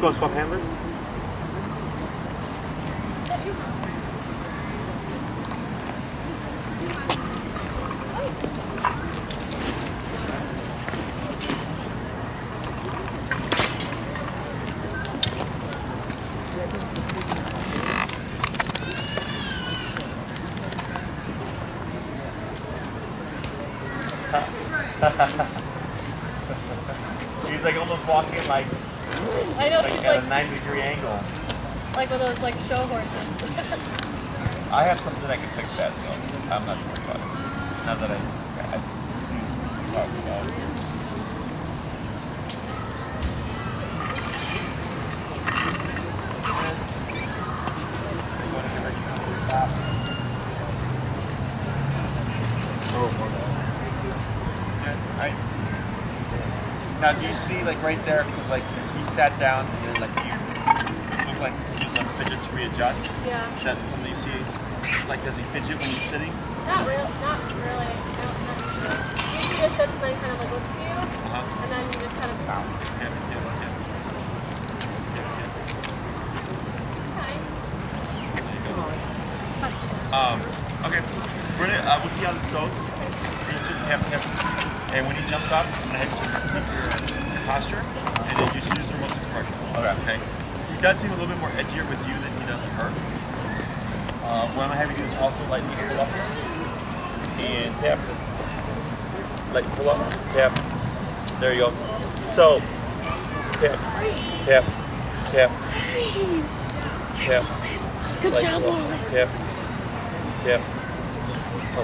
want to swap handlers? He's like almost walking like, I know, like he's at like a 90-degree angle. like one of those like show horses. I have something that can fix that, so I'm not worried about it. Now that I see what I'm talking about. Right. Now, do you see, like right there, like he sat down and then like he looks like he's on fidget to readjust? Yeah. Is that something you see? Like, does he fidget when he's sitting? Not really. Not usually. Usually just sits and then kind of like looks at you, and then you just kind of. Yeah. Okay. We'll see how this goes. And when he jumps up, I'm gonna have you keep your posture, and then you should use the remote to correct it. Okay. He does seem a little bit more edgier with you than he does with her. What I'm gonna have you do is also lightly pull up and tap. Lightly pull up, tap. There you go. So tap, tap, tap, tap. Good job, Wallace. Tap, tap.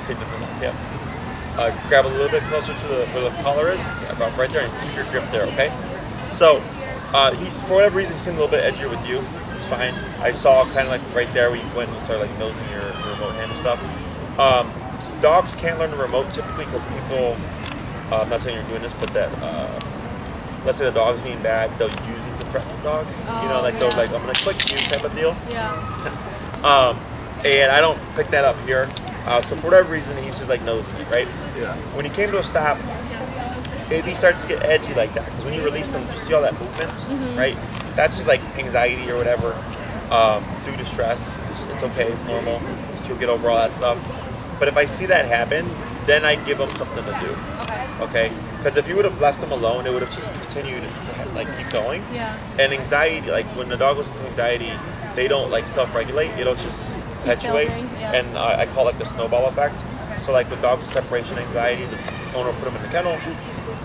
Okay, different. Tap. Grab a little bit closer to where the collar is, about right there, and keep your grip there, okay? So, he's, for whatever reason, he seemed a little bit edgier with you. It's fine. I saw kind of like right there where you went and started like nosing your remote hand and stuff. Dogs can't learn the remote typically because people, I'm not saying you're doing this, but that, let's say the dog's being bad, they'll use it to threaten the dog. You know, like they'll like, I'm gonna click you type of deal. Yeah. And I don't pick that up here. So for whatever reason, he's just like nosing it, right? Yeah. When he came to a stop, if he starts to get edgy like that, because when you release them, you see all that movement, right? That's just like anxiety or whatever due to stress. It's okay, it's normal. He'll get over all that stuff. But if I see that happen, then I give him something to do. Okay? Because if you would have left him alone, it would have just continued to like keep going. Yeah. And anxiety, like when the dog goes into anxiety, they don't like self-regulate. It'll just perpetuate, and I call it the snowball effect. So like with dogs with separation anxiety, the owner will put them in the kennel,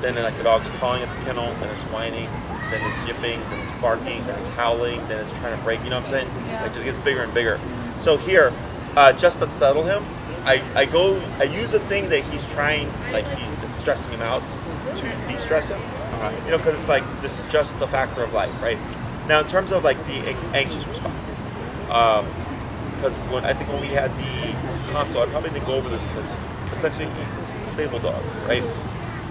then like the dog's pawing at the kennel, then it's whining, then it's yipping, then it's barking, then it's howling, then it's trying to break, you know what I'm saying? Yeah. It just gets bigger and bigger. So here, just to settle him, I use the thing that he's trying, like he's stressing him out to de-stress him. You know, because it's like, this is just the factor of life, right? Now in terms of like the anxious response, because I think when we had the console, I probably didn't go over this because essentially he's a stable dog, right?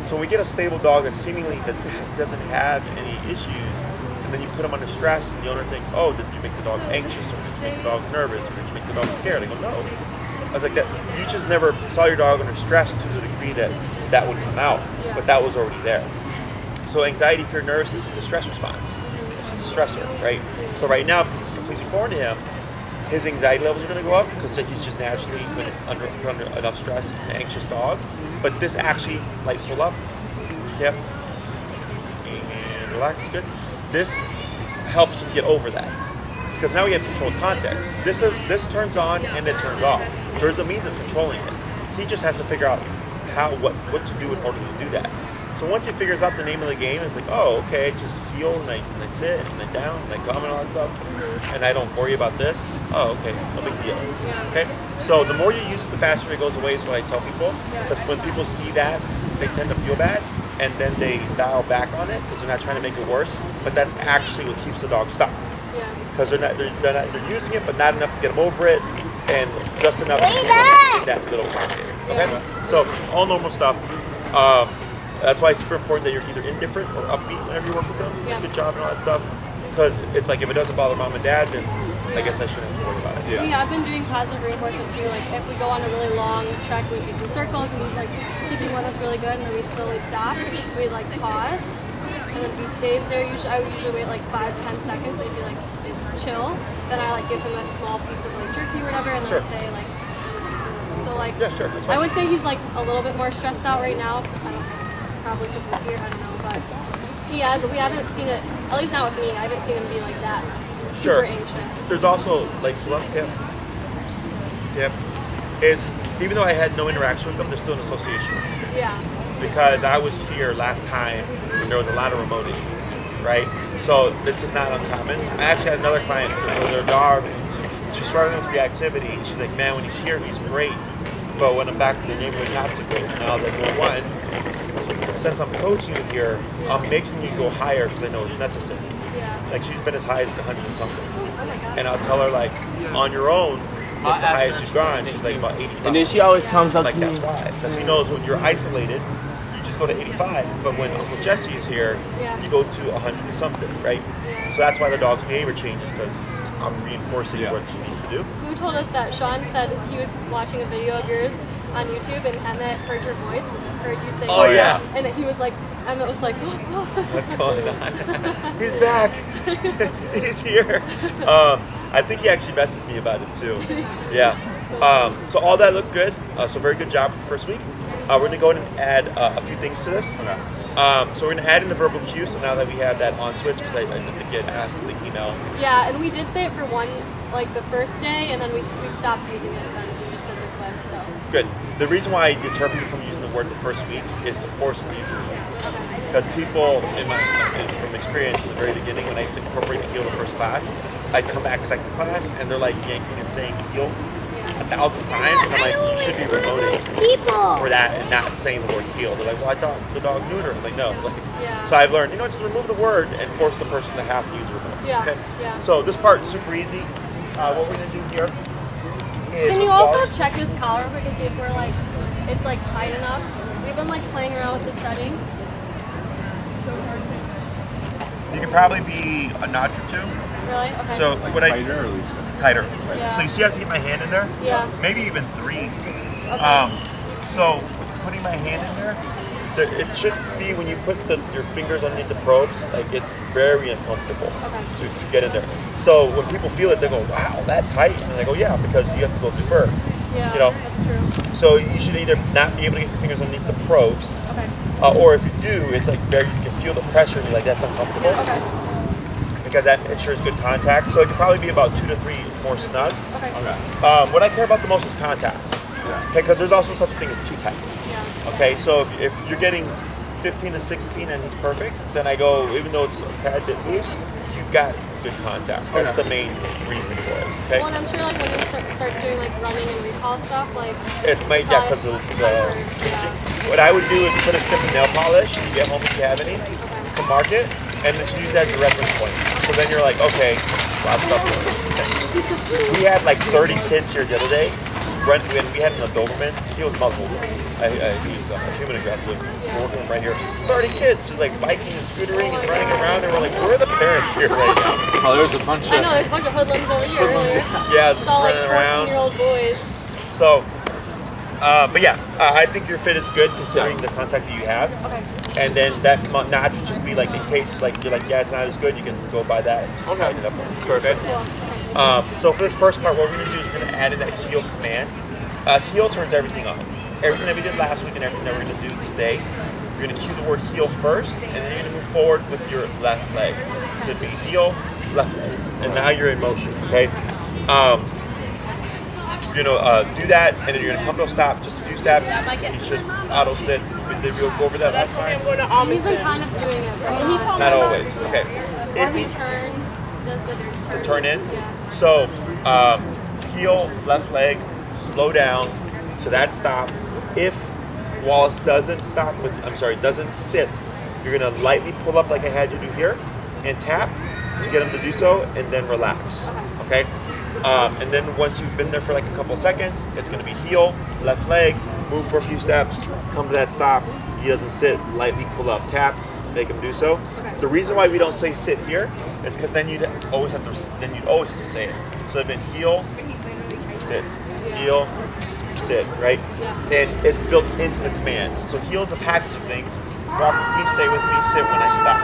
So when we get a stable dog that seemingly that doesn't have any issues, and then you put him under stress, and the owner thinks, oh, did you make the dog anxious, or did you make the dog nervous, or did you make the dog scared? I go, no. I was like, that you just never saw your dog under stress to the degree that that would come out, but that was already there. So anxiety, fear, nervousness is a stress response. This is a stressor, right? So right now, because it's completely foreign to him, his anxiety levels are going to go up because he's just naturally put under enough stress, an anxious dog. But this actually, like, pull up, yep, and relax, good. This helps him get over that because now we have controlled context. This turns on and it turns off. There's a means of controlling it. He just has to figure out what to do in order to do that. So once he figures out the name of the game, it's like, oh, okay, just heel, and I sit, and I down, and I come, and all that stuff, and I don't worry about this. Oh, okay, no big deal. Okay? So the more you use it, the faster it goes away is what I tell people. Because when people see that, they tend to feel bad, and then they dial back on it because they're not trying to make it worse. But that's actually what keeps the dog stuck. Because they're using it, but not enough to get them over it, and just enough to get that little pocket. Okay? So all normal stuff. That's why it's super important that you're either indifferent or upbeat whenever you work with them. Good job and all that stuff. Because it's like if it doesn't bother mom and dad, then I guess I shouldn't have to worry about it. Yeah, I've been doing positive reinforcement too. Like if we go on a really long trek, we do some circles, and he's like keeping with us really good, and then we slowly stop. We like pause, and then he stays there. I would usually wait like 5-10 seconds, and if he like is chill, then I like give him a small piece of like jerky or whatever, and then I stay like. So like, Yeah, sure. That's fine. I would say he's like a little bit more stressed out right now. Probably because we're here. I don't know, but he has. We haven't seen it. At least not with me. I haven't seen him be like that. Super anxious. There's also like is even though I had no interaction with them, there's still an association. Yeah. Because I was here last time when there was a lot of remoting, right? So this is not uncommon. I actually had another client where their dog, she's struggling with reactivity. She's like, man, when he's here, he's great. But when I'm back in the neighborhood, not so great. And I was like, well, one, since I'm coaching you here, I'm making you go higher because I know it's necessary. Yeah. Like she's been as high as 100 and something. Oh my God. And I'll tell her like, on your own, what's the highest you've gone? She's like about 85. And then she always comes up like to me. that's why. Because he knows when you're isolated, you just go to 85. But when Uncle Jesse is here, you go to 100 and something, right? Yeah. So that's why the dog's behavior changes because I'm reinforcing what she needs to do. Who told us that? Sean said he was watching a video of yours on YouTube and Emmett heard your voice, heard you say, Oh, yeah. And he was like, Emmett was like, What's going on? He's back. He's here. I think he actually messaged me about it too. Yeah. So all that looked good. So very good job for the first week. We're going to go in and add a few things to this. Okay. So we're going to add in the verbal cue. So now that we have that on switch, because I did get asked in the email. Yeah, and we did say it for one, like the first day, and then we stopped using it since we just did the clip. So Good. The reason why I deter people from using the word the first week is to force them to use it. Because people, from experience in the very beginning, when I used to incorporate the heel the first class, I'd come back second class, and they're like yanking and saying heel 1,000 times, and I'm like, you should be remoting for that and not saying the word heel. They're like, well, I thought the dog neuter. I'm like, no. So I've learned, just remove the word and force the person to have to use the remote. Yeah. Okay? Yeah. So this part is super easy. What we're going to do here is... Can you with also Wallace- check this collar real quick and see if we're like, it's like tight enough? We've been like playing around with the settings. You could probably be a notch or two. Really? Okay. So what I Tighter or looser? tighter. Yeah. So you see, I can get my hand in there. Yeah. Maybe even 3. Okay. So putting my hand in there, it should be when you put your fingers underneath the probes, like it's very uncomfortable to get in there. So when people feel it, they go, "Wow, that tight," and I go, "Yeah, because you have to go through fur." Yeah, That's true. So you should either not be able to get your fingers underneath the probes, Okay. or if you do, it's like very you can feel the pressure and you're like, "That's uncomfortable." Okay. Because that ensures good contact. So it could probably be about 2 to 3 more snug. Okay. What I care about the most is contact. Okay, because there's also such a thing as too tight. Yeah. Okay, so if you're getting 15 to 16 and he's perfect, then I go, even though it's a tad bit loose, you've got good contact. That's the main reason for it. Okay. Well, and I'm sure like when you start doing like running and recall stuff, like It might, because it's changing. What I would do is put a strip of nail polish, you get home if you have any, to mark it, and just use that as a reference point. So then you're like, okay, well, stuff. We had like 30 kids here the other day. When we had an Doberman, he was muzzled. He was human aggressive. We're working him right here. 30 kids just like biking and scootering and running around, and we're like, where are the parents here right now? Oh, there's a bunch I of... know there's a bunch of hoodlums over here earlier. Yeah, It's all like running around. 14-year-old boys. So, but yeah, I think your fit is good considering the contact that you have. Okay. And then that notch would just be like in case like you're like, yeah, it's not as good, you can go by that and just tighten it up. Perfect. Cool. So for this first part, what we're going to do is we're going to add in that heel command. Heel turns everything on. Everything that we did last week and everything that we're going to do today, you're going to cue the word heel first, and then you're going to move forward with your left leg. So it'd be heel, left leg, and now you're in motion. Okay. You're going to do that, and then you're going to come to a stop, just a few steps. You should auto sit. Did we go over that last time? He's been kind of doing it, right? Not always. Okay. Or he turns, does the Turn in. Yeah. So heel, left leg, slow down to that stop. If Wallace doesn't doesn't sit, you're gonna lightly pull up like I had you do here, and tap to get him to do so, and then relax. Okay. And then once you've been there for like a couple seconds, it's gonna be heel, left leg, move for a few steps, come to that stop. He doesn't sit, lightly pull up, tap, make him do so. Okay. The reason why we don't say sit here is because then you'd always have to say it. So it'd been heel, sit, heel, sit, right? Yeah. And it's built into the command. So heel is a package of things. Walk with me, stay with me, sit when I stop.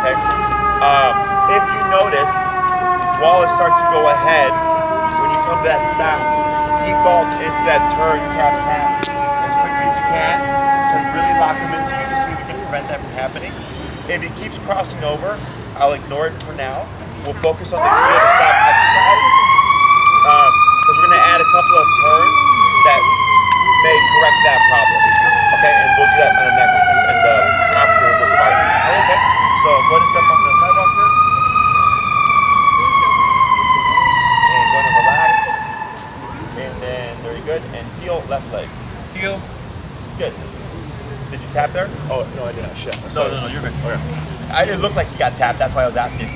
Okay. If you notice, Wallace starts to go ahead when you come to that stop. Default into that turn, tap, tap as quickly as you can to really lock him into you to see if we can prevent that from happening. If he keeps crossing over, I'll ignore it for now. We'll focus on the heel to stop exercise because we're going to add a couple of turns that may correct that problem. Okay, and we'll do that on the next after this part. Okay, so go ahead and step onto the sidewalk here. And go ahead and relax. And then very good. And heel left leg. Heel. Good. Did you tap there? Oh no, I didn't. Shit. No, you're good. Okay. It looked like he got tapped. That's why I was asking.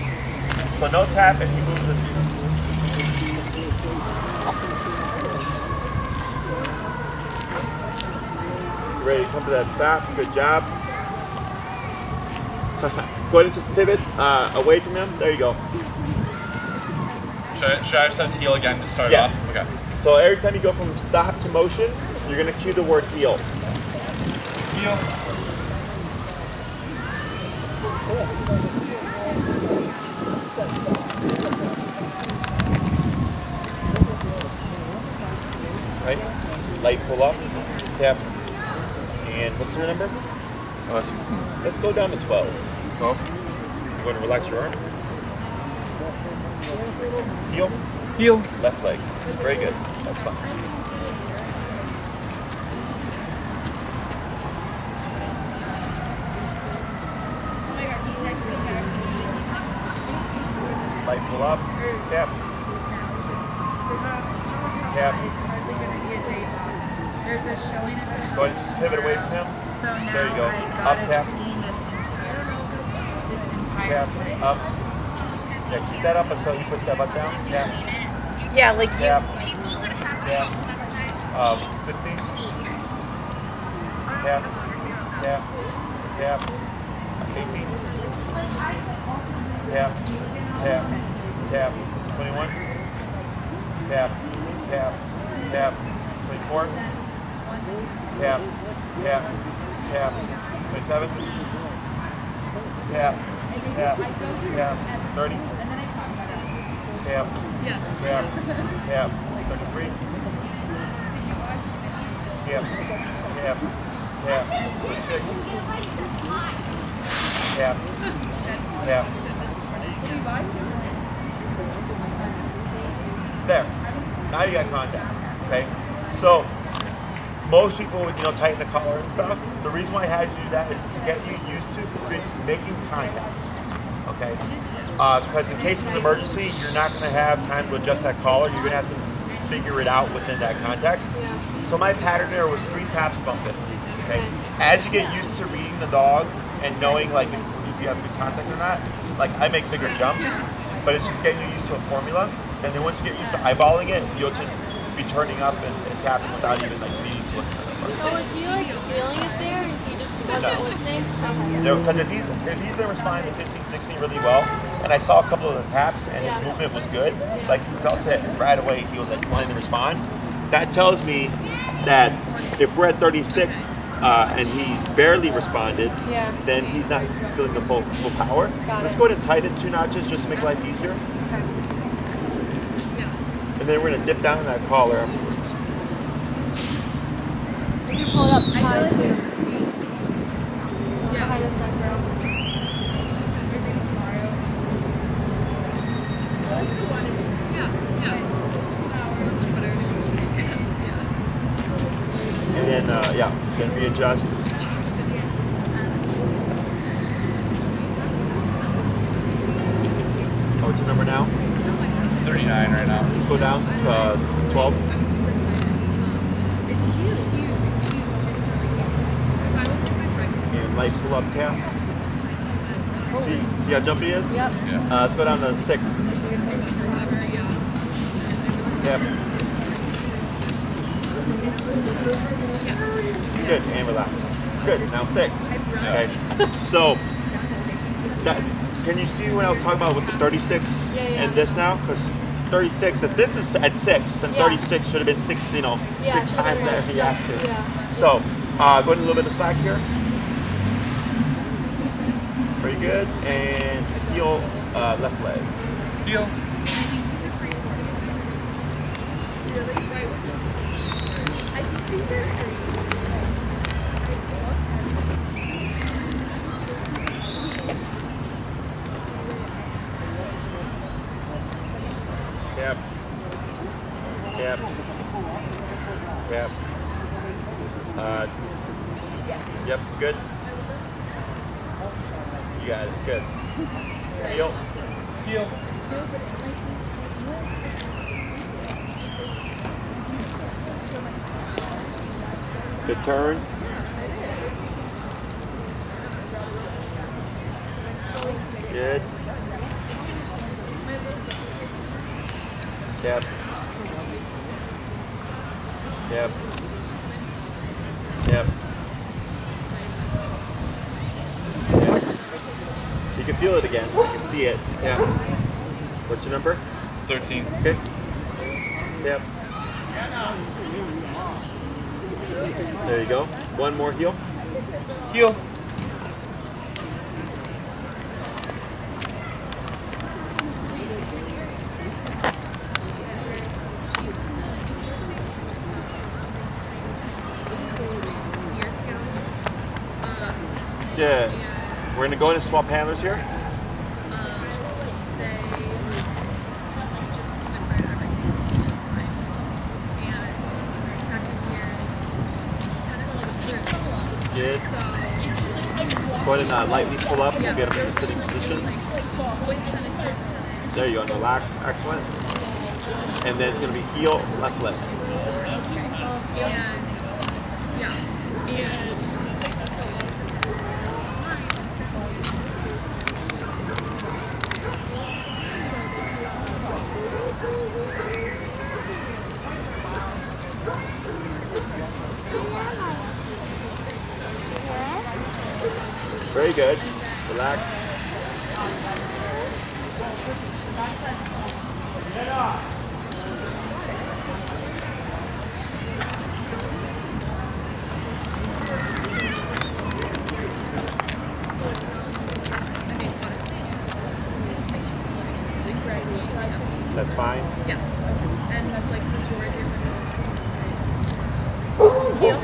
So no tap, and he moves his heel. Ready to come to that stop. Good job. Go ahead and just pivot away from him. There you go. Should I have said heel again to start Yes. off? Okay. So every time you go from stop to motion, you're going to cue the word heel. Heel. Right? Light pull up, tap. And what's the number? 16. Let's go down to 12. 12. You're going to relax your arm. Heel, Heel. left leg. Very good. That's fine. Light pull up, tap. Tap. There's a showing at the Go ahead and just pivot away from him. So now There you go. I Up, gotta tap. clean this entire Tap, place. up. Yeah, keep that up until you push that butt down. Tap, Yeah, like you. tap, tap. 15. Tap, tap, tap. 18. Tap, tap, tap. 21. Tap, tap, tap. 24. Tap, tap, tap. 27. Tap, tap, tap. 30. Tap, tap, tap. 33. Tap, tap, tap. 36. Tap, tap. There. Now you got contact. Okay. So most people would tighten the collar and stuff. The reason why I had you do that is to get you used to making contact. Okay. Because in case of an emergency, you're not going to have time to adjust that collar. You're going to have to figure it out within that context. So my pattern there was 3 taps, bump it. Okay. As you get used to reading the dog and knowing like if you have good contact or not, like I make bigger jumps, but it's just getting you used to a formula. And then once you get used to eyeballing it, you'll just be turning up and tapping without even like needing to look at it. So was he like feeling it there and he just wasn't listening? Because if he's been responding to 15, 16 really well, and I saw a couple of the taps and his movement was good, like he felt it right away, he was like wanting to respond. That tells me that if we're at 36 and he barely responded, then he's not feeling the full power. Let's go ahead and tighten it 2 notches just to make life easier. And then we're gonna dip down that collar afterwards. You pull it up high too. Behind this neck girl. And then then readjust. What's your number now? 39 right now. Let's go down to 12. And light pull up tap. See how jumpy he is? Yep. Let's go down to 6. Yep. Good, and relax. Good, now 6. Okay. So, can you see what I was talking about with the 36 and this now? Because 36. If this is at 6, then Yeah. 36 should have been 6. You know, Yeah, 6 should've times been that if he more. had to. Yeah. So go into a little bit of slack here. Very good. And heel left leg. Heel. Yep. Yep. Yep. Yep. Good. You got it. Good. Heel. Heel. Good turn. Good. Yep. Yep. Yep. Yep. So you can feel it again. You can see it. Yeah. What's your number? 13. Okay. Yep. There you go. One more heel. Heel. Yeah. We're gonna go in and swap handlers here. Good. Go ahead and lightly pull up and get him in a sitting position. There you go. Relax. Excellent. And then it's gonna be heel, left leg. Very good. Relax. That's fine. Yes. And that's like majority of the heel.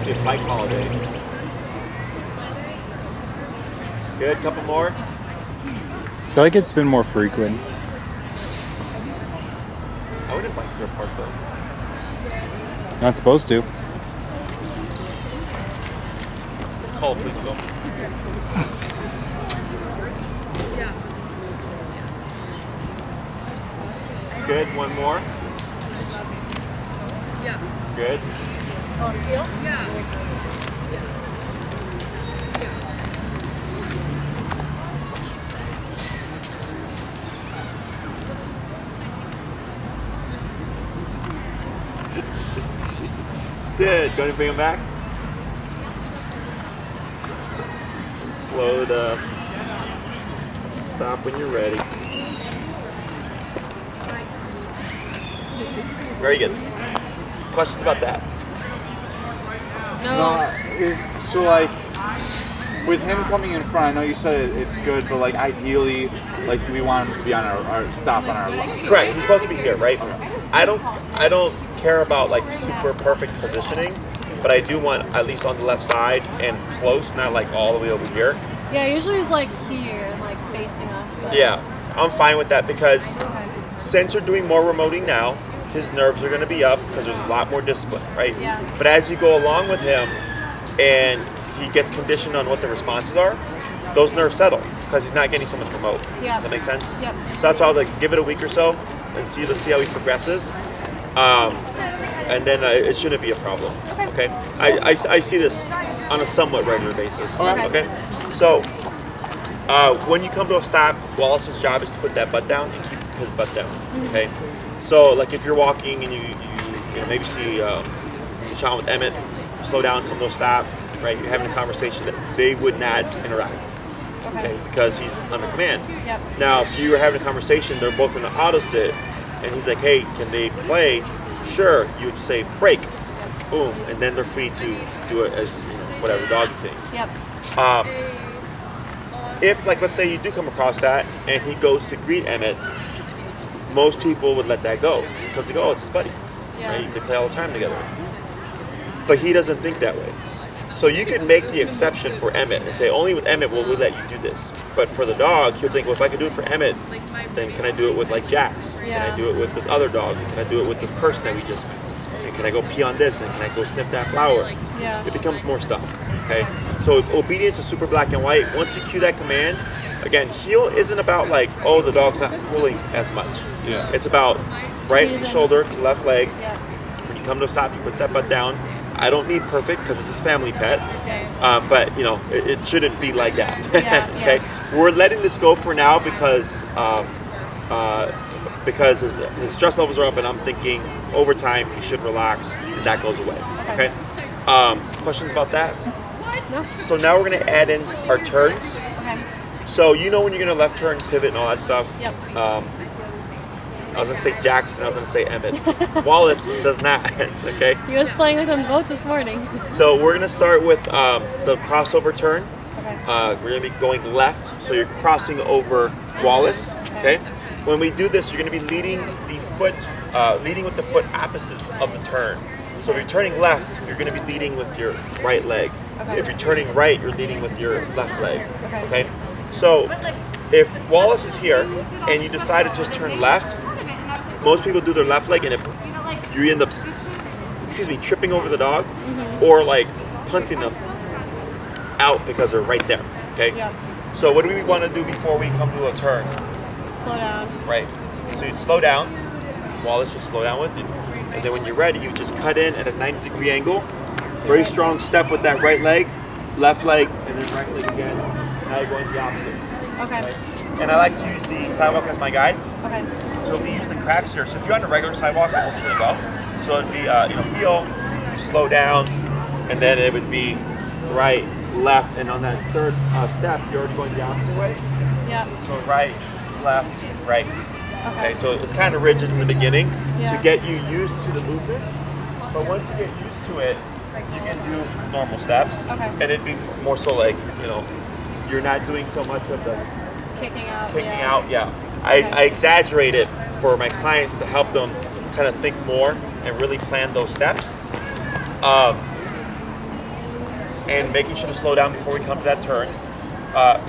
Be a bike holiday. Good, couple more. I feel like it's been more frequent. I would invite you to a park though. Not supposed to. Call, please go. Good, one more. Good. Oh, heel? Good. Going to bring him back. Slow it up. Stop when you're ready. Very good. Questions about that? No. So like, with him coming in front, I know you said it's good, but like ideally, like we want him to be on our stop on our left. Correct. He's supposed to be here, right? I don't care about like super perfect positioning, but I do want at least on the left side and close, not like all the way over here. Yeah, usually he's like here, like facing us. But Yeah, I'm fine with that because Okay. since you're doing more remoting now, his nerves are going to be up because there's a lot more discipline, right? Yeah. But as you go along with him and he gets conditioned on what the responses are, those nerves settle because he's not getting so much remote. Yeah. Does that make sense? Yep. So that's why I was like, give it a week or so and let's see how he progresses. And then it shouldn't be a problem. Okay. I see this on a somewhat regular basis. Okay. So when you come to a stop, Wallace's job is to put that butt down and keep his butt down. Okay. So like if you're walking and you maybe see Sean with Emmett, slow down, come to a stop, right? You're having a conversation that they would not interact, okay? Because he's under command. Yep. Now, if you were having a conversation, they're both in the auto sit, and he's like, hey, can they play? Sure. You would say break, boom, and then they're free to do it as whatever doggy things. Yep. If, like, let's say you do come across that, and he goes to greet Emmett, most people would let that go because they go, oh, it's his buddy. Yeah. Right? They play all the time together. But he doesn't think that way. So you could make the exception for Emmett and say, only with Emmett will we let you do this. But for the dog, he'll think, well, if I can do it for Emmett, then can I do it with, like, Jax? Yeah. Can I do it with this other dog? Can I do it with this person that we just met? And can I go pee on this? And can I go sniff that flower? Yeah. It becomes more stuff, okay? So obedience is super black and white. Once you cue that command, again, heel isn't about, like, oh, the dog's not pulling as much. Yeah. It's about right shoulder to left leg. Yeah. When you come to a stop, you put that butt down. I don't need perfect because it's his family pet, but it shouldn't be like that. Yeah, Okay, we're letting this go for now because his stress levels are up, and I'm thinking over time he should relax, and that goes away. Okay. Questions about that? No. So now we're gonna add in our turns. Okay. So when you're gonna left turn, pivot, and all that stuff. Yep. I was gonna say Jackson. I was gonna say Emmett. Wallace does not. Okay. He was playing with them both this morning. So we're gonna start with the crossover turn. Okay. We're gonna be going left, so you're crossing over Wallace. Okay. When we do this, you're gonna be leading with the foot opposite of the turn. So if you're turning left, you're gonna be leading with your right leg. Okay. If you're turning right, you're leading with your left leg. Okay. So if Wallace is here and you decide to just turn left, most people do their left leg, and if you end up, tripping over the dog, or like punting them out because they're right there. Okay. Yeah. So what do we want to do before we come to a turn? Slow down. Right. So you'd slow down. Wallace will slow down with you, and then when you're ready, you just cut in at a 90-degree angle. Very strong step with that right leg, left leg, and then right leg again. Now you're going the opposite. Okay. Right? And I like to use the sidewalk as my guide. Okay. So if you use the cracks here, so if you're on a regular sidewalk, it works really well. So it'd be, heel, you slow down, and then it would be right, left, and on that third step, you're already going the opposite way. Yeah. So right, left, right. Okay, so it's kind of rigid in the beginning to get you used to the movement. But once you get used to it, you can do normal steps. Okay. And it'd be more so like, you're not doing so much of the Kicking out. yeah. I exaggerate it for my clients to help them kind of think more and really plan those steps. And making sure to slow down before we come to that turn.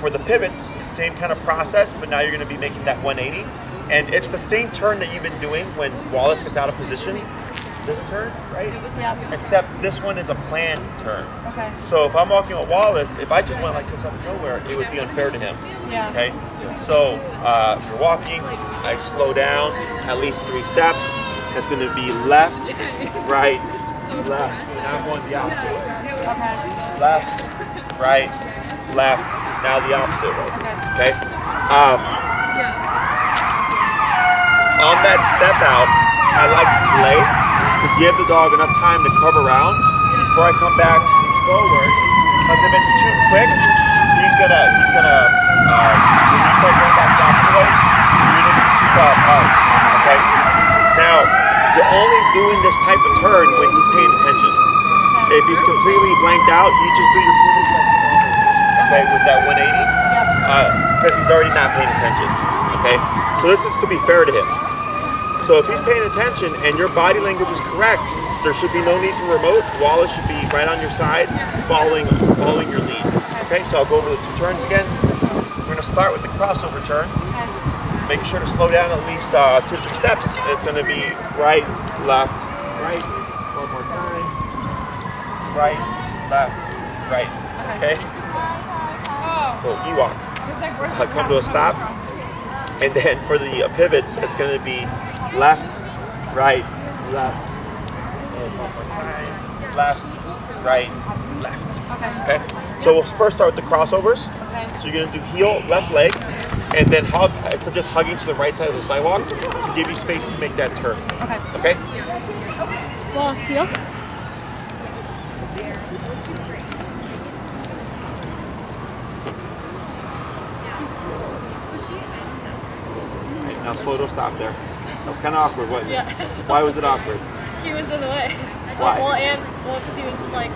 For the pivots, same kind of process, but now you're going to be making that 180. And it's the same turn that you've been doing when Wallace gets out of position. This turn, right? Yeah. Except this one is a planned turn. Okay. So if I'm walking with Wallace, if I just went like this out of nowhere, it would be unfair to him. Yeah. Okay. So if you're walking, I slow down at least 3 steps. It's going to be left, right, left. Now I'm going the opposite way. Okay. Left, right, left. Now the opposite way. Okay. On that step out, I like to delay to give the dog enough time to curve around before I come back forward. Because if it's too quick, he's gonna when you start going back the opposite way, you're gonna be too far apart. Okay. Now you're only doing this type of turn when he's paying attention. If he's completely blanked out, you just do your pivot like normal. Okay, with that 180, because he's already not paying attention. Okay, so this is to be fair to him. So if he's paying attention and your body language is correct, there should be no need for remote. Wallace should be right on your side, following your lead. Okay, so I'll go over the 2 turns again. We're going to start with the crossover turn. Make sure to slow down at least 2 or 3 steps. And it's going to be right, left, right. One more time. Right, left, right. Okay? So Ewok. Come to a stop. And then for the pivots, it's going to be left, right, left. And one more time. Left, right, left. Okay? So we'll first start with the crossovers. So you're going to do heel, left leg, and then hug, instead of just hugging to the right side of the sidewalk, to give you space to make that turn. Okay? Wallace, heel. Right, now slow to stop there. That was kind of awkward, wasn't it? Yeah. Why was it awkward? He was in the way. Why? Because he was just like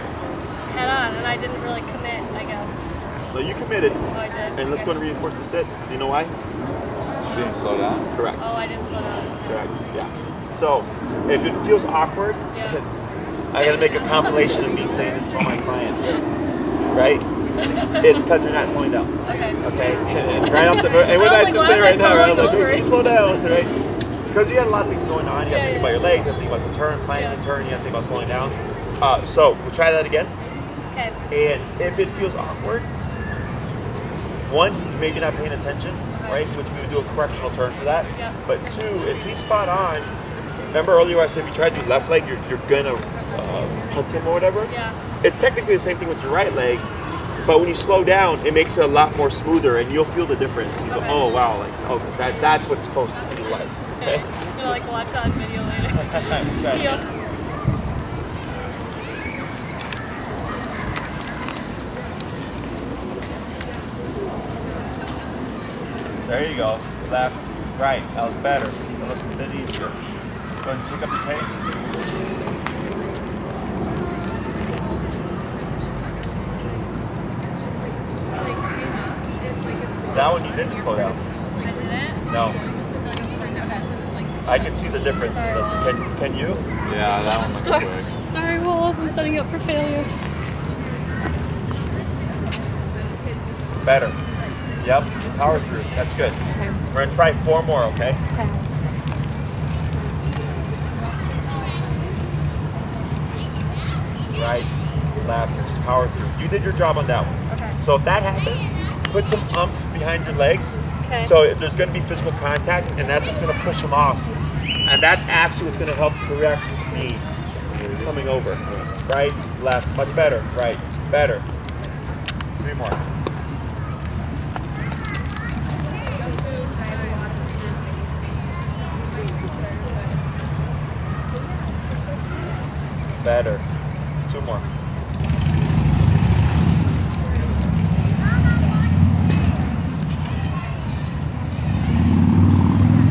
head on, and I didn't really commit, I guess. So you committed. Oh, I did. And let's go and reinforce the sit. Do you know why? She didn't slow down. Correct. Oh, I didn't slow down. Correct. Yeah. So if it feels awkward, Yeah. I gotta make a compilation of me saying this to all my clients. Right? It's because you're not slowing down. Okay. Okay? Right off the and we're I was not like, just why saying am I right now, right? I'm like, falling make sure over? you slow down, right? Because you got a lot of things going on. You gotta Yeah, think yeah. about your legs, you gotta think about the turn, planning the turn, you gotta think about slowing down. So we'll try that again. Okay. And if it feels awkward, one, he's maybe not paying attention, right? Which we would do a correctional turn for that. Yeah. But two, if he's spot on, remember earlier I said if you try to do left leg, you're gonna cut him or whatever. Yeah. It's technically the same thing with your right leg, but when you slow down, it makes it a lot more smoother, and you'll feel the difference. You go, Okay. oh wow, like that's what it's supposed to be like. Okay. Okay. I'm gonna like watch that video later. Try it. Heel. There you go. Left, right. That was better. That looks a bit easier. Go ahead and pick up the pace. That one you didn't slow down. I didn't. No. Okay. I can see the difference. Sorry, Can you? Yeah, that one was Sorry, quick. sorry, Wallace. I'm setting up for failure. Better. Yep. Power through. That's good. Okay. We're gonna try 4 more, okay? Okay. Right, left, power through. You did your job on that one. Okay. So if that happens, put some umph behind your legs. Okay. So if there's going to be physical contact, and that's what's going to push them off. And that's actually what's going to help correct me coming over. Right, left, much better. Right, better. 3 more. Better. 2 more.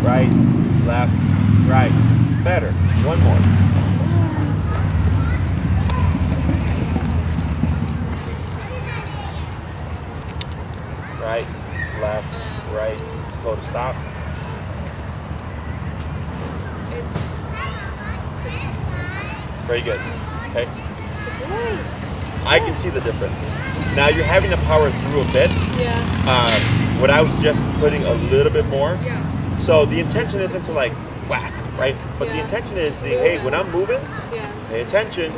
Right, left, right. Better. 1 more. Right, left, right. Slow to stop. Very good. Okay. I can see the difference. Now you're having to power through a bit. Yeah. What I was just putting a little bit more. Yeah. So the intention isn't to like whack, right? But the Yeah. intention is the hey, when I'm moving, Yeah. pay attention,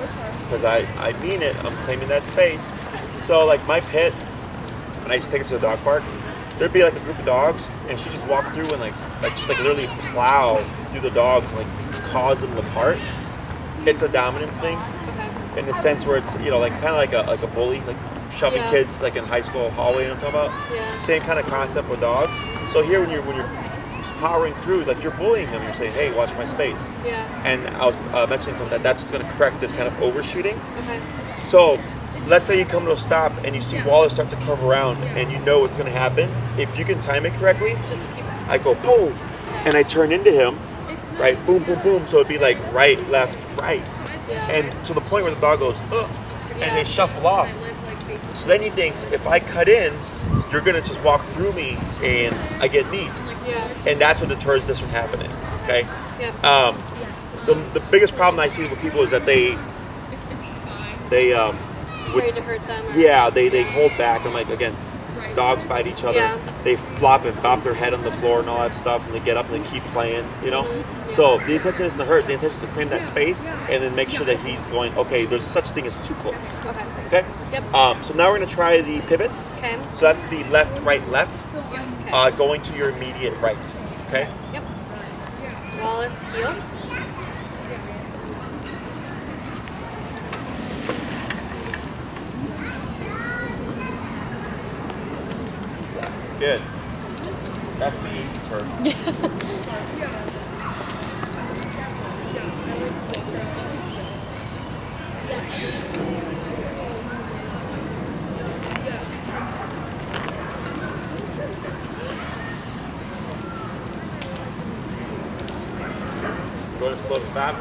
because I mean it. I'm claiming that space. So like my pit, when I used to take her to the dog park, there'd be like a group of dogs, and she just walk through and like just like literally plow through the dogs and like cause them to part. It's a dominance thing Okay. in the sense where it's like kind of like a bully, like shoving Yeah. kids like in high school hallway. You know what I'm talking about? Yeah. Same kind of concept with dogs. So here when you're powering through, like you're bullying them, you're saying, hey, watch my space. Yeah. And I was mentioning to them that that's what's going to correct this kind of overshooting. Okay. So let's say you come to a stop and you see Wallace start to curve around and you know what's going to happen. If you can time it correctly, Just keep. I go boom, and I turn into him, right? Boom, boom, boom. So it'd be like right, left, right. Yeah. And to the point where the dog goes, ugh, Yeah. and they shuffle off. So then he thinks, if I cut in, you're going to just walk through me and I get beat. Yeah. And that's what deters this from happening, okay? Yeah. The biggest problem I see with people is that they Afraid to hurt them. Or, yeah, they hold back. And like, again, dogs bite each other. Yeah. They flop and bop their head on the floor and all that stuff, and they get up and they keep playing, So the intention isn't to hurt. The intention is to claim that space and then make sure that he's going, okay, there's such thing as too close. Okay. Okay? Yep. So now we're going to try the pivots. Okay. So that's the left, right, left, Okay. going to your immediate right. Okay? Yep. Wallace, heel. Good. That's the easy turn. Go to slow to stop.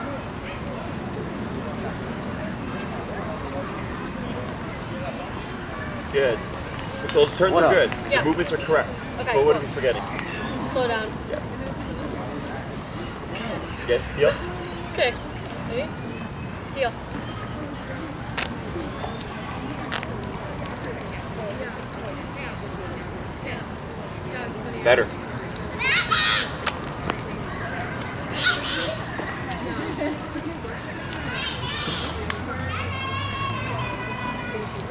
Good. So those turns are good. Yeah. The movements are correct. Okay, But what are cool. we forgetting? Slow down. Yes. Good. Yep. Okay. Ready? Heel. Better.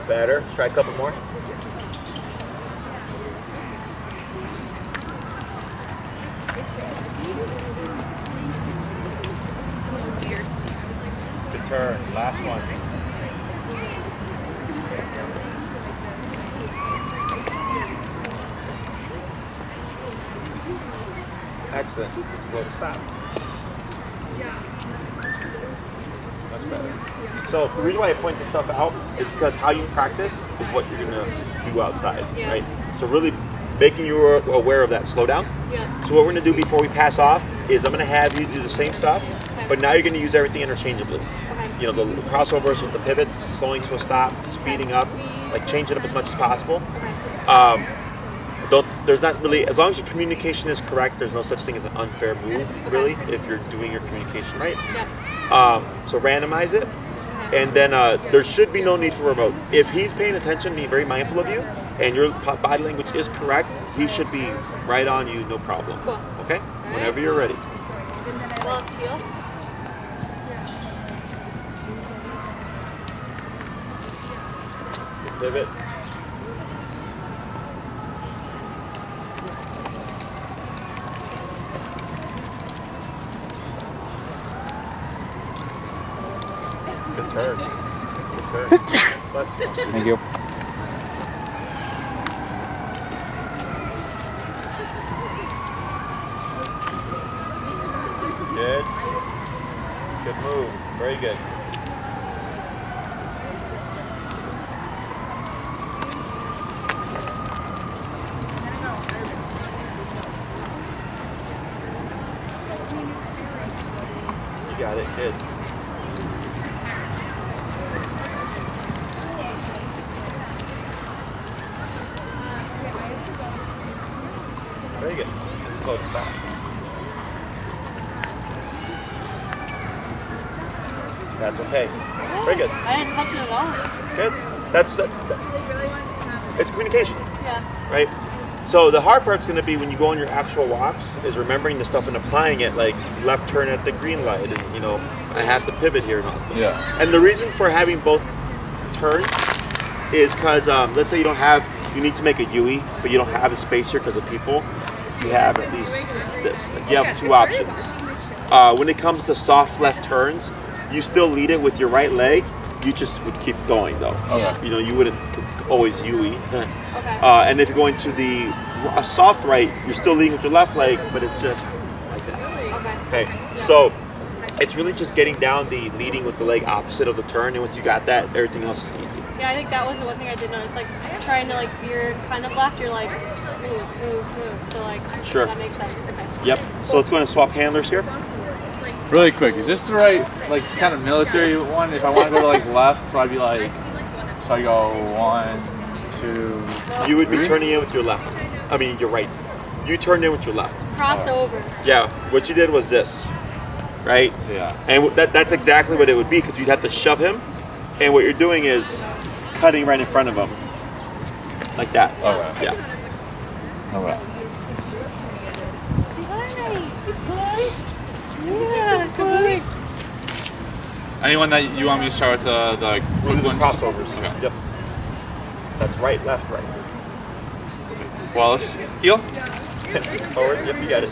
Better. Try a couple more. Good turn. Last one. Excellent. Slow to stop. Much better. So the reason why I point this stuff out is because how you practice is what you're gonna do outside, Yeah. right? So really making you aware of that slowdown. Yeah. So what we're gonna do before we pass off is I'm gonna have you do the same stuff, Okay. but now you're gonna use everything interchangeably. Okay. You know, the crossovers with the pivots, slowing to a stop, speeding up, like changing up as much as possible. Okay. There's not really, as long as your communication is correct, there's no such thing as an unfair move, really, if you're doing your communication right. Yeah. So randomize it, and then there should be no need for remote. If he's paying attention, being very mindful of you, and your body language is correct, he should be right on you, no problem. Cool. Okay? Whenever you're ready. Well, heel. Pivot. Good turn. Good turn. Bless you. Thank you. Good. Good move. Very good. You got it. Good. Very good. It's slow to stop. That's okay. Very good. I didn't touch it at all. Good. That's it's communication, Yeah. right? So the hard part's going to be when you go on your actual walks is remembering the stuff and applying it, like left turn at the green light, and you know I have to pivot here and all stuff. Yeah. And the reason for having both turns is because let's say you need to make a UE, but you don't have the space here because of people. You have at least this. You have two options. When it comes to soft left turns, you still lead it with your right leg. You just would keep going though. Okay. You know, you wouldn't always UE. Okay. And if you're going to a soft right, you're still leading with your left leg, but it's just like that. Okay. Okay. So it's really just getting down the leading with the leg opposite of the turn, and once you got that, everything else is easy. Yeah, I think that was the one thing I did notice. Like trying to veer kind of left, you're like move. So Sure. that makes sense. Okay. Yep. So let's go ahead and swap handlers here. Really quick, is this the right, kind of military one? If I want to go to left, so I'd be so I go 1, 2. You would be Three? turning in with your left. I mean, your right. You turned in with your left. Crossover. Yeah. What you did was this, right? Yeah. And that's exactly what it would be because you'd have to shove him, and what you're doing is cutting right in front of him, like that. Okay. Yeah. Okay. Yeah, good. Anyone that you want me to start with the We'll do the ones? crossovers. Okay. Yep. So that's right, left, right. Wallace, heel. Forward. Yep, you got it.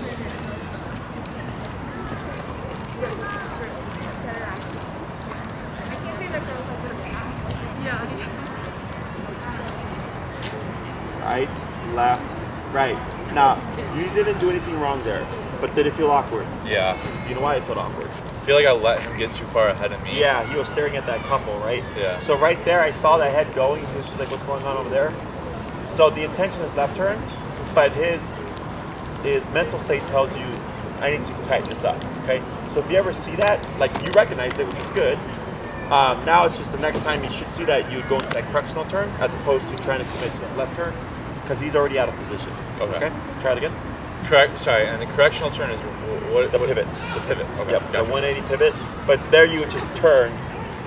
Right, left, right. Now, you didn't do anything wrong there, but did it feel awkward? Yeah. You know why it felt awkward? feel like I let him get too far ahead of me. Yeah, he was staring at that couple, right? Yeah. So right there, I saw that head going. He was just like, what's going on over there? So the intention is left turn, but his mental state tells you, I need to tighten this up, okay? So if you ever see that, like you recognize it, which is good. Now it's just the next time you should see that, you would go into that correctional turn as opposed to trying to commit to the left turn because he's already out of position. Okay. Try it again. Correct. Sorry, and the correctional turn is what? The pivot. The pivot. Okay. Yep, Gotcha. the 180 pivot. But there you would just turn.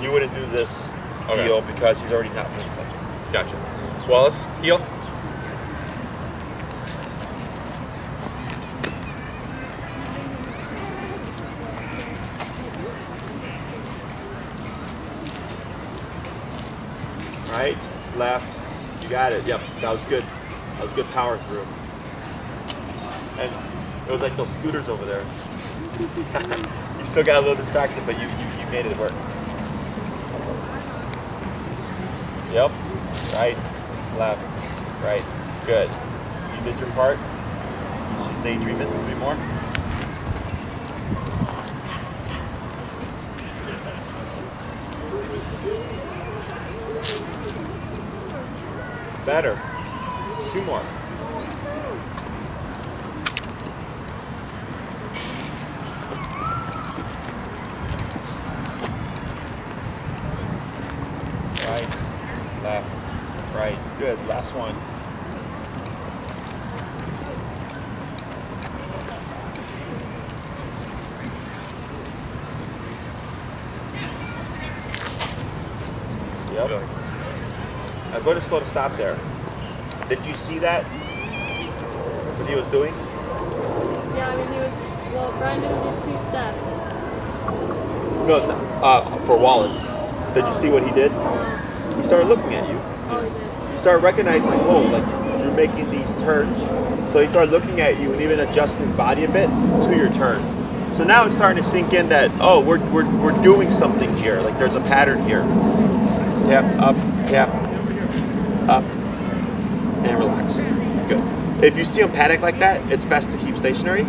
You wouldn't do this deal because he's already not paying attention. Gotcha. Wallace, heel. Right, left, you got it. Yep, that was good. That was good power through. And it was like those scooters over there. You still got a little distracted, but you made it work. Yep, right, left, right, good. You did your part. She's daydreaming, 3 more. Better. 2 more. Right, left, right. Good. Last one. Yep. I'm going to slow to stop there. Did you see that? What he was doing? Yeah, I mean, Brian did 2 steps. No, for Wallace. Did you see what he did? He started looking at you. Oh, he did. He started recognizing, oh, like you're making these turns. So he started looking at you and even adjusting his body a bit to your turn. So now it's starting to sink in that, oh, we're doing something here. Like there's a pattern here. Tap, up, and relax. Good. If you see him panic like that, it's best to keep stationary.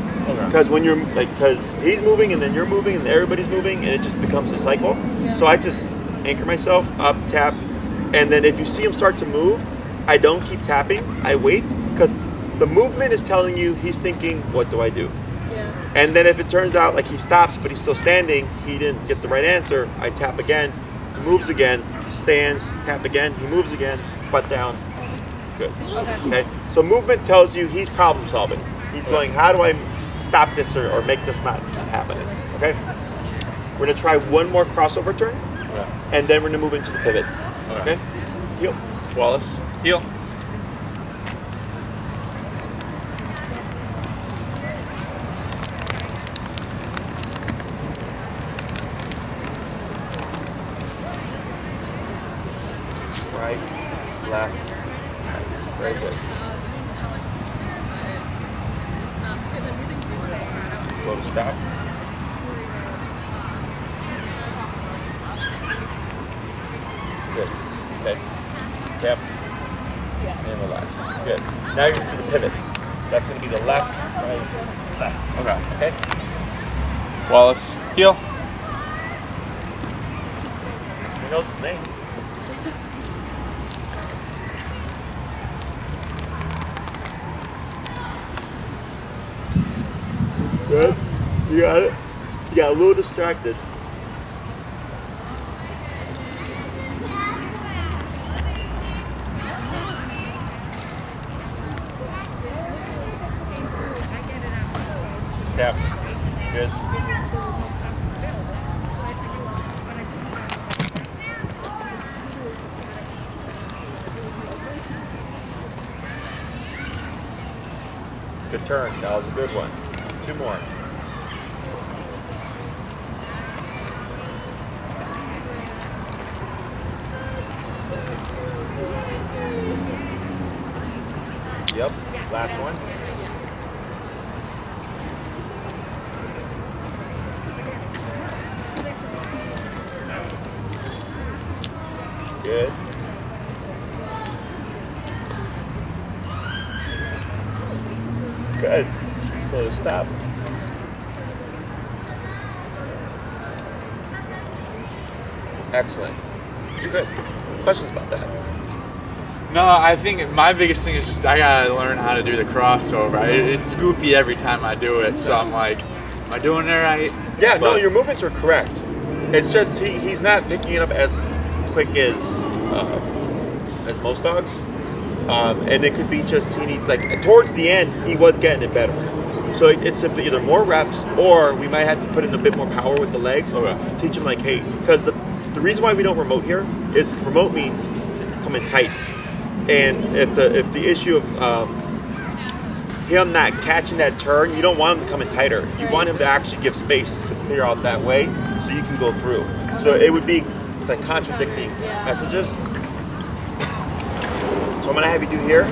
Because when you're because he's moving and then you're moving and everybody's moving and it just becomes a cycle. Yeah. So I just anchor myself up, tap, and then if you see him start to move, I don't keep tapping. I wait because the movement is telling you he's thinking, what do I do? Yeah. And then if it turns out like he stops but he's still standing, he didn't get the right answer, I tap again, he moves again, stands, tap again, he moves again, butt down. Good. Okay. So movement tells you he's problem solving. He's going, how do I stop this or make this not keep happening? Okay. We're gonna try one more crossover turn, and then we're gonna move into the pivots. Okay. Heel. Wallace, heel. Right, left. Very good. Slow to stop. Good. Okay. Tap. And relax. Good. Now you're going to do the pivots. That's going to be the left, right, left. Okay. Okay? Wallace, heel. He knows his name. Good. You got it. You got a little distracted. Tap. Good. Good turn. That was a good one. 2 more. Yep. Last one. Good. Good. Slow to stop. Excellent. You're good. Questions about that? No, I think my biggest thing is just I gotta learn how to do the crossover. It's goofy every time I do it, so I'm like, am I doing it right? Yeah, no, But- your movements are correct. It's just he's not picking it up as quick as most dogs, and it could be just he needs like towards the end he was getting it better. So it's simply either more reps or we might have to put in a bit more power with the legs Okay. to teach him like, hey, because the reason why we don't remote here is remote means come in tight, and if the issue of him not catching that turn, you don't want him to come in tighter. You want him to actually give space to clear out that way so you can go through. So it would be like contradicting messages. So I'm gonna have you do here.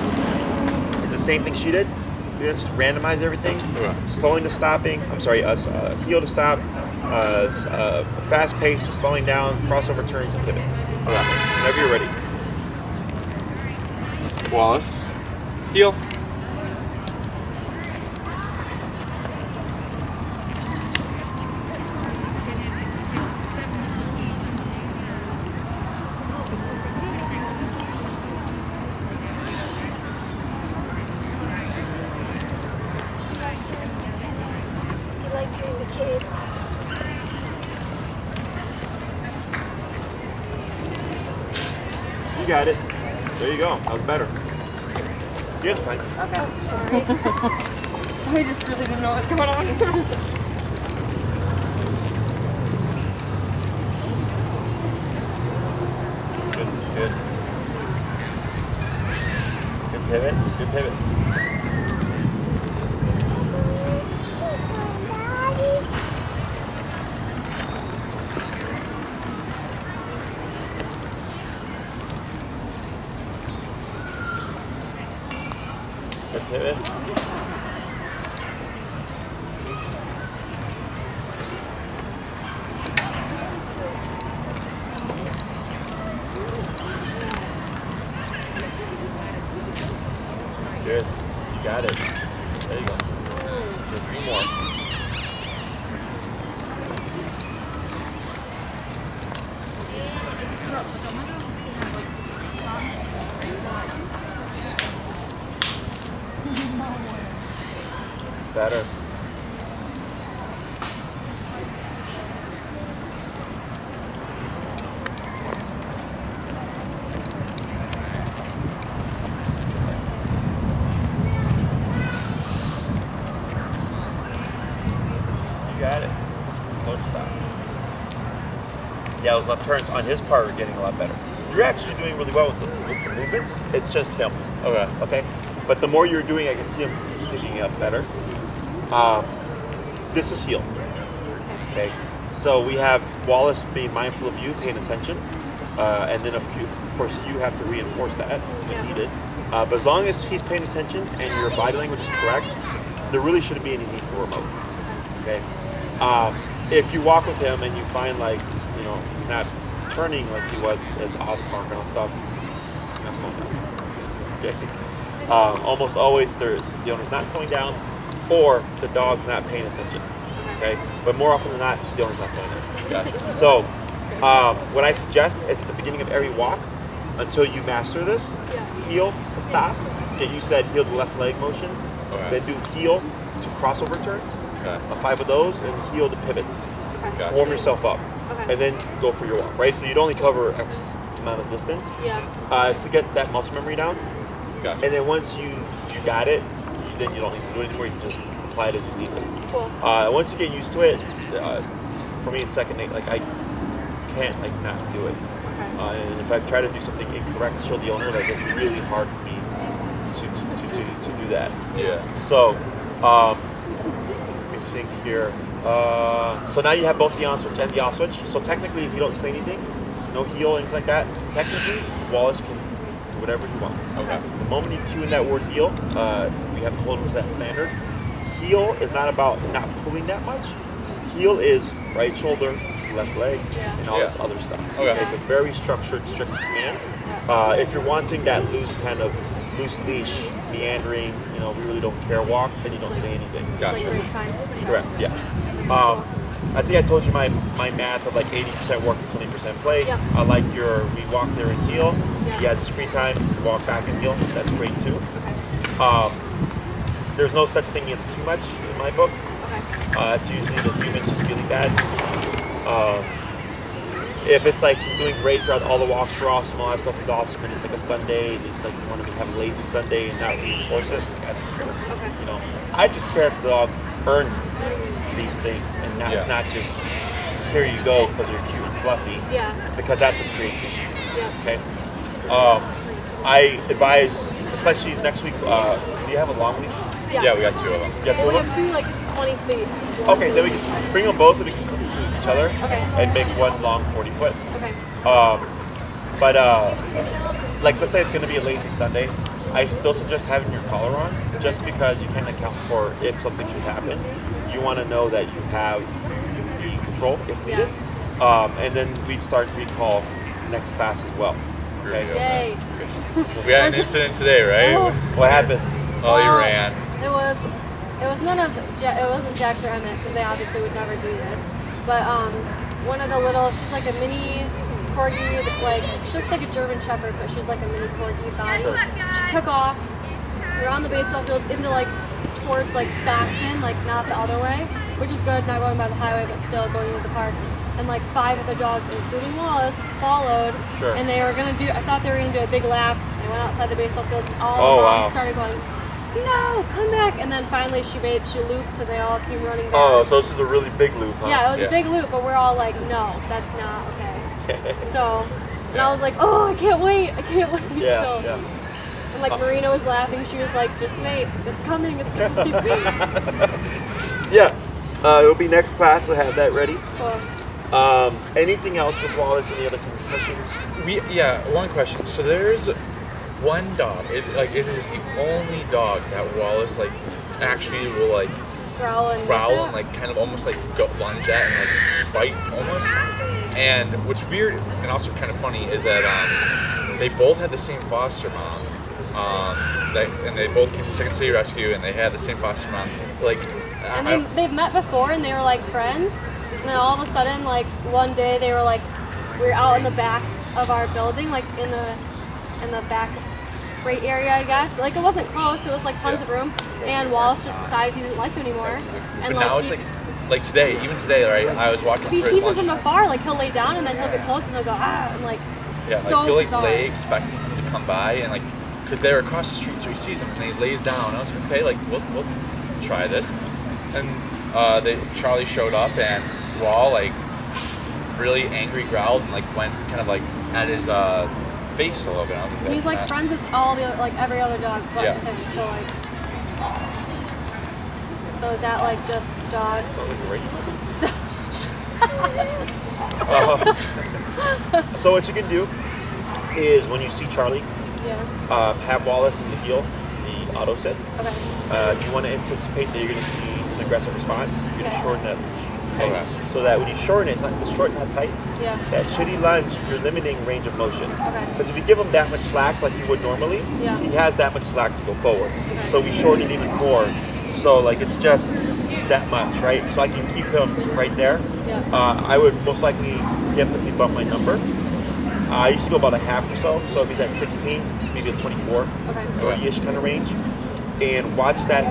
It's the same thing she did. You're gonna just randomize everything. Okay. Slowing to stopping. I'm sorry, heel to stop. Fast pace to slowing down. Crossover turns and pivots. Okay. Whenever you're ready. Wallace. Heel. You got it. There you go. That was better. You're fine. I just really didn't know what's going on. Good. Good. Good pivot. Good pivot. Good pivot. Good. You got it. There you go. Just a few more. Better. You got it. Slow to stop. Yeah, those left turns on his part are getting a lot better. You're actually doing really well with the movements. It's just him. Okay. Okay? But the more you're doing, I can see him picking it up better. This is heel. Okay? So we have Wallace being mindful of you, paying attention. And then, of course, you have to reinforce that when needed. But as long as he's paying attention and your body language is correct, there really shouldn't be any need for remote. Okay? If you walk with him and you find, like, you know, he's not turning like he was at Ospark and all stuff, not slowing down. Okay? Almost always the owner's not slowing down or the dog's not paying attention. Okay? But more often than not, the owner's not slowing down. Gotcha. So, what I suggest is at the beginning of every walk, until you master this, heel to stop, get used to that heel to left leg motion, Okay. then do heel to crossover turns, Okay. 5 of those, and heel to pivots. Gotcha. Warm yourself up, Okay. and then go for your walk, right? So you'd only cover X amount of distance. Yeah. It's to get that muscle memory down, Gotcha. and then once you got it, then you don't need to do it anymore, you can just apply it as you need it. Cool. Once you get used to it, for me, it's second nature. Like I can't like not do it. Okay. And if I try to do something incorrect to show the owner, like it's really hard for me to do that. Yeah. So, let me think here. So now you have both the on switch and the off switch. So technically, if you don't say anything, no heel, anything like that, technically Wallace can do whatever he wants. Okay. The moment you cue in that word heel, we have to hold him to that standard. Heel is not about not pulling that much. Heel is right shoulder, left leg, and all this other stuff. Okay. It's a very structured, strict command. If you're wanting that loose kind of loose leash, meandering, you know, we really don't care walk, then you don't say anything. Like Gotcha. every time. Correct. Yeah. I think I told you my math of like 80% work and 20% 100% play. Yeah. I like we walk there and heal. Yeah. He has his free time, walk back and heal. That's great too. Okay. There's no such thing as too much in my book. Okay. It's usually the human just really bad. If it's like he's doing great throughout all the walks are awesome, all that stuff is awesome, and it's like a Sunday, and it's like you want to have a lazy Sunday and not reinforce it, I don't care. Okay. You know, I just care if the dog earns these things, and not, it's Yeah. not just here you go because you're cute and fluffy. Yeah. Because that's what creates issues. Yeah. Okay. I advise, especially next week. Do you have a long leash? Yeah, we got 2 of them. You have two Well, we of them? have two like 20 feet. Okay, then we can bring them both and we can hook them to each other Okay. and make one long 40 foot. Okay. But like let's say it's going to be a lazy Sunday, I still suggest having your collar on just because you can't account for if something should happen. You want to know that you have the control if needed. And then we'd start recall next class as well. Okay. Yay. We had an incident today, right? Oh. What happened? Oh, he ran. It wasn't Jax or Emmett because they obviously would never do this. But one of the little, she's like a mini corgi, like she looks like a German Shepherd, but she's like a mini corgi body. She took off. We're on the baseball field into like towards like Stockton, like not the other way, which is good, not going by the highway, but still going into the park. And like 5 other dogs, including Wallace, followed. Sure. And they were gonna do. I thought they were gonna do a big lap. They went outside the baseball field. And all Oh, the wow. dogs started going, no, come back. And then finally she looped and they all came running down. Oh, so this is a really big loop, huh? Yeah, it was Yeah. a big loop, but we're all like, no, that's not okay. So, and I was like, oh, I can't wait. Yeah, So, yeah. and like Marina was laughing. She was like, just wait, it's coming. It's coming. Yeah. It'll be next class. I'll have that ready. Cool. Anything else with Wallace? Any other questions? One question. So there's one dog. It is the only dog that Wallace like actually will like Growl and like kind of almost like go lunge at and like bite almost. And what's weird and also kind of funny is that they both had the same foster mom. And they both came from Second City Rescue and they had the same foster mom. Like, And they've met before and they were like friends. And then all of a sudden, like one day they were like, we were out in the back of our building, like in the back freight area, I guess. Like it wasn't close, it was like tons of room. And Wallace just decided he didn't like them anymore. And but now it's like today, even today, right? I was walking if he for his sees them lunch. from afar, like he'll lay down and then he'll get close and he'll go and like Yeah, so like he'll like bizarre. lay expecting him to come by and like because they're across the street, so he sees him and he lays down. I was like, okay, like we'll try this. And Charlie showed up and Wall like really angry growled and like went kind of like at his face a little bit. I was like, He's that's like not- friends with all the like every other dog but Yeah. him. So like so is that like just dog? Sounds like a racist. So what you can do is when you see Charlie, Yeah. have Wallace in the heel, the auto set. Okay. You want to anticipate that you're going to see an aggressive response. You're going to Okay. shorten that leash. Okay? Okay. So that when you shorten it, it's short, not tight. Yeah. That shitty lunge, you're limiting range of motion. Okay. Because if you give him that much slack like you would normally, Yeah. he has that much slack to go forward. So we shorten it even more. So like it's just that much, right? So I can keep him right there. Yeah. I would most likely preemptively bump my number. I used to go about a half or so. So if he's at 16, maybe a 24, Okay. 30-ish kind of range. And watch that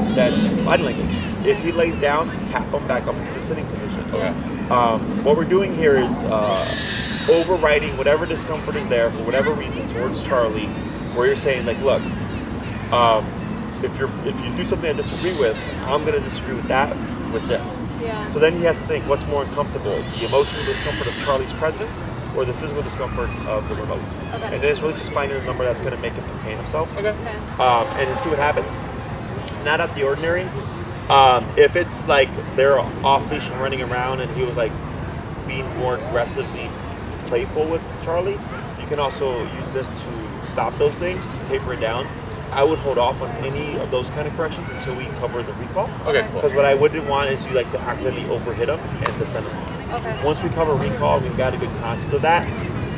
body language. If he lays down, tap him back up into the sitting position. Okay. What we're doing here is overriding whatever discomfort is there for whatever reason towards Charlie, where you're saying like, look, if you do something I disagree with, I'm going to disagree with that with this. Yeah. So then he has to think, what's more uncomfortable, the emotional discomfort of Charlie's presence or the physical discomfort of the remote? Okay. And then it's really just finding the number that's going to make him contain himself. Okay. Okay. And then see what happens. Not out the ordinary. If it's like they're off leash and running around and he was like being more aggressively playful with Charlie, you can also use this to stop those things, to taper it down. I would hold off on any of those kind of corrections until we cover the recall. Okay, cool. Because what I wouldn't want is you like to accidentally overhit him and to send him off. Okay. Once we cover recall, we've got a good concept of that.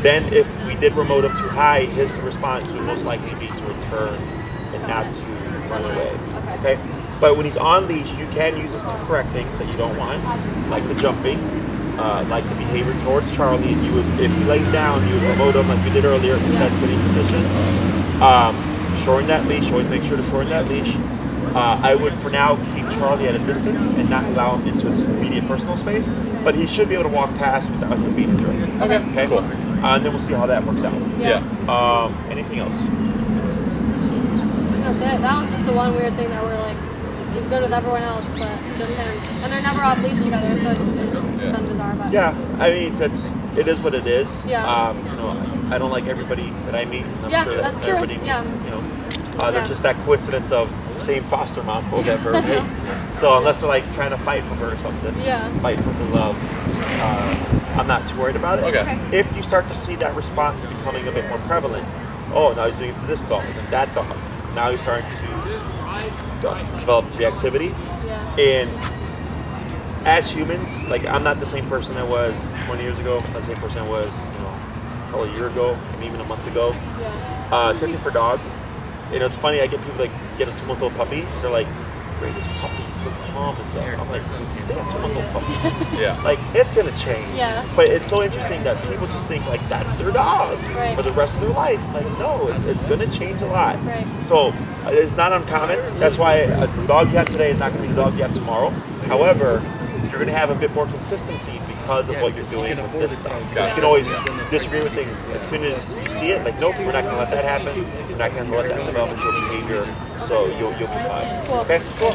Then if we did remote him too high, his response would most likely be to return and not to run away. Okay. But when he's on leash, you can use this to correct things that you don't want, like the jumping. like the behavior towards Charlie, and you would, if he lays down, you would remote him like we did earlier in that sitting position. Shoring that leash, always make sure to shorten that leash. I would, for now, keep Charlie at a distance and not allow him into his immediate personal space, but he should be able to walk past without him being injured. Okay, cool. And then we'll see how that works out. Anything else? That's it. That was just the one weird thing that we're like, he's good with everyone else, but just him. And they're never off leash together, so it's just kind of bizarre. But Yeah, I mean, it is what it is. Yeah. You know, I don't like everybody that I meet. I'm Yeah, sure that's true. everybody, Yeah. you know, there's just that coincidence of same foster mom, whatever. Right? So unless they're like trying to fight for her or something, fight for the love, I'm not too worried about it. Okay. If you start to see that response becoming a bit more prevalent, oh, now he's doing it to this dog and that dog. Now he's starting to develop the activity. And as humans, like I'm not the same person I was 20 years ago, not the same person I was, you know, probably a year ago, and even a month ago. Same thing for dogs. You know, it's funny, I get people like get a 2-month-old puppy, they're like, this is the greatest puppy, so calm and stuff. I'm like, they have 2-month-old puppy. Like, it's gonna change. But it's so interesting that people just think like that's their dog for the rest of their life. Like, no, it's gonna change a lot. So it's not uncommon. That's why the dog you have today is not gonna be the dog you have tomorrow. However, you're going to have a bit more consistency because of what you're doing with this stuff. You can always disagree with things. As soon as you see it, like, nope, we're not going to let that happen. We're not going to let that develop into a behavior, so you'll be fine. Okay, cool.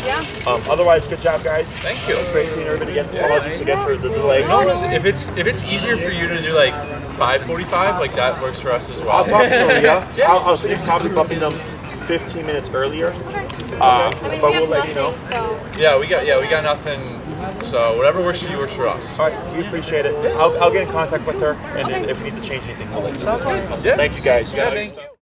Otherwise, good job, guys. Thank you. Great seeing everybody again. Apologies again for the delay. No, if it's easier for you to do like 5:45, like that works for us as well. I'll talk to Maria. I'll send you probably bumping them 15 minutes earlier. But we'll let you know. Yeah, we got nothing. So whatever works for you works for us. All right, we appreciate it. I'll get in contact with her, and then if we need to change anything, we'll let you know. Sounds good. Yeah. Thank you, guys. Yeah, thank you.